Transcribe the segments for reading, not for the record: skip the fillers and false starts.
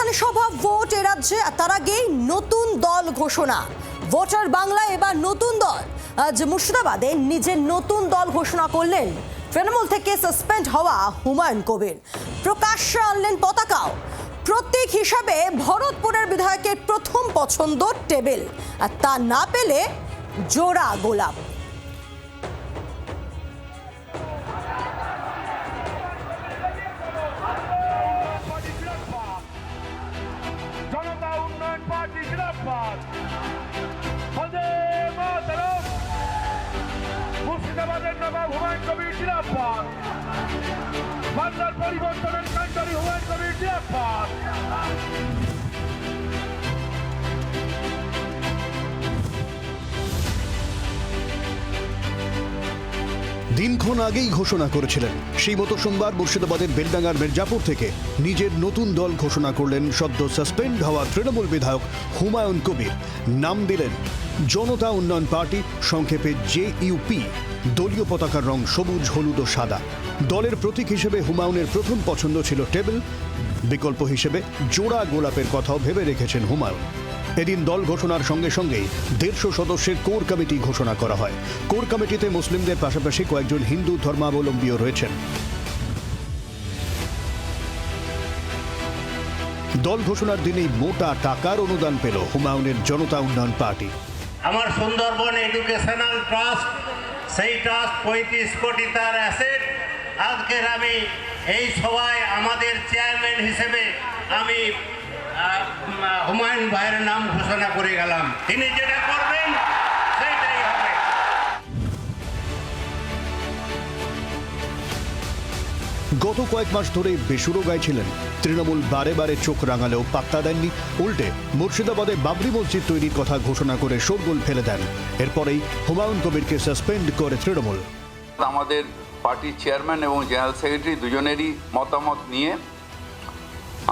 বিধানসভা ভোট এ রাজ্যে, তার আগেই নতুন দল ঘোষণা। ভোটার বাংলা এবার নতুন দল। আজ মুর্শিদাবাদে নিজের নতুন দল ঘোষণা করলেন তৃণমূল থেকে সাসপেন্ড হওয়া হুমায়ুন কবির। প্রকাশ্যে আনলেন পতাকাও। প্রতীক হিসাবে ভরতপুরের বিধায়কের প্রথম পছন্দ টেবিল, আর তা না পেলে জোড়া গোলাপ। মুর্শিদাবাদের নবাব হুমায়ুন কবির জিন্দাবাদ। বাংলার পরিবর্তনের কাণ্ডারি হুমায়ুন কবির জিন্দাবাদ। দিনক্ষণ আগেই ঘোষণা করেছিলেন, সেই মতো সোমবার মুর্শিদাবাদের বেলডাঙ্গার মির্জাপুর থেকে নিজের নতুন দল ঘোষণা করলেন সদ্য সাসপেন্ড হওয়া তৃণমূল বিধায়ক হুমায়ুন কবির। নাম দিলেন জনতা উন্নয়ন পার্টি, সংক্ষেপে JUP। দলীয় পতাকার রং সবুজ, হলুদ ও সাদা। দলের প্রতীক হিসেবে হুমায়ুনের প্রথম পছন্দ ছিল টেবিল। বিকল্প হিসেবে জোড়া গোলাপের কথাও ভেবে রেখেছেন হুমায়ুন। এদিন দল ঘোষণার সঙ্গে সঙ্গেই 150 সদস্যের কোর কমিটি ঘোষণা করা হয়। কোর কমিটিতে মুসলিমদের পাশাপাশি কয়েকজন হিন্দু ধর্মাবলম্বীও রয়েছেন। দল ঘোষণার দিনেই মোটা টাকার অনুদান পেল হুমায়ুনের জনতা উন্নয়ন পার্টি। আমার সুন্দরবন এডুকেশনাল ট্রাস্ট, সেই ট্রাস্ট 35 কোটি তার অ্যাসেট। আজকের আমি এই সভায় আমাদের চেয়ারম্যান হিসেবে আমি হুমায়ুন ভাইয়ের নাম ঘোষণা করে গেলাম। তিনি যেটা করবেন সেইটাই হবে। গত কয়েক মাস ধরে বেসুরো গাইছিলেন। তৃণমূল বারে বারে চোখ রাঙালেও পাত্তা দেননি। উল্টে মুর্শিদাবাদে বাবরি মসজিদ তৈরির কথা ঘোষণা করে শোরগোল ফেলে দেন। এরপরেই হুমায়ুন কবিরকে সাসপেন্ড করে তৃণমূল। আমাদের পার্টির চেয়ারম্যান এবং জেনারেল সেক্রেটারি দুজনেরই মতামত নিয়ে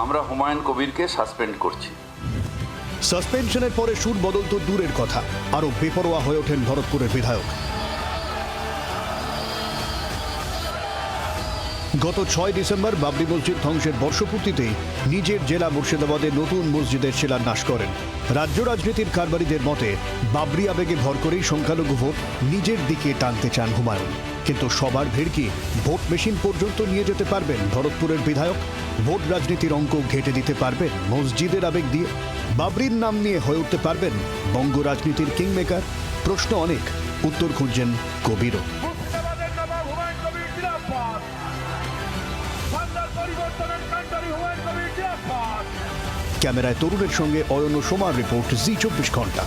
আমরা হুমায়ুন কবিরকে সাসপেন্ড করছি। সাসপেনশনের পরে সুর বদল তো দূরের কথা, আরও বেপরোয়া হয়ে ওঠেন ভরতপুরের বিধায়ক। গত 6 ডিসেম্বর বাবরি মসজিদ ধ্বংসের বর্ষপূর্তিতেই নিজের জেলা মুর্শিদাবাদে নতুন মসজিদের শিলান্যাস করেন। রাজ্য রাজনীতির কারবারিদের মতে বাবরি আবেগে ভর করেই সংখ্যালঘু ভোট নিজের দিকে টানতে চান হুমায়ুন। কিন্তু সবার ভিড় কি ভোট মেশিন পর্যন্ত নিয়ে যেতে পারবেন ভরতপুরের বিধায়ক? ভোট রাজনীতির অঙ্ক ঘেঁটে দিতে পারবেন মসজিদের আবেগ দিয়ে? বাবরির নাম নিয়ে হয়ে উঠতে পারবেন বঙ্গ রাজনীতির কিংমেকার? প্রশ্ন অনেক, উত্তর খুঁজছেন কবিরও। মুর্শিদাবাদের নবাব হুমায়ুন কবির জিন্দাবাদ। বাংলার পরিবর্তনের কাণ্ডারি হুমায়ুন কবির জিন্দাবাদ। ক্যামেরায় তরুণের সঙ্গে অয়ন সোমার রিপোর্ট, জি 24 ঘন্টা।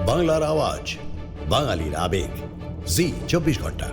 বাংলার আওয়াজ, বাঙালির আবেগ, জি 24 ঘন্টা।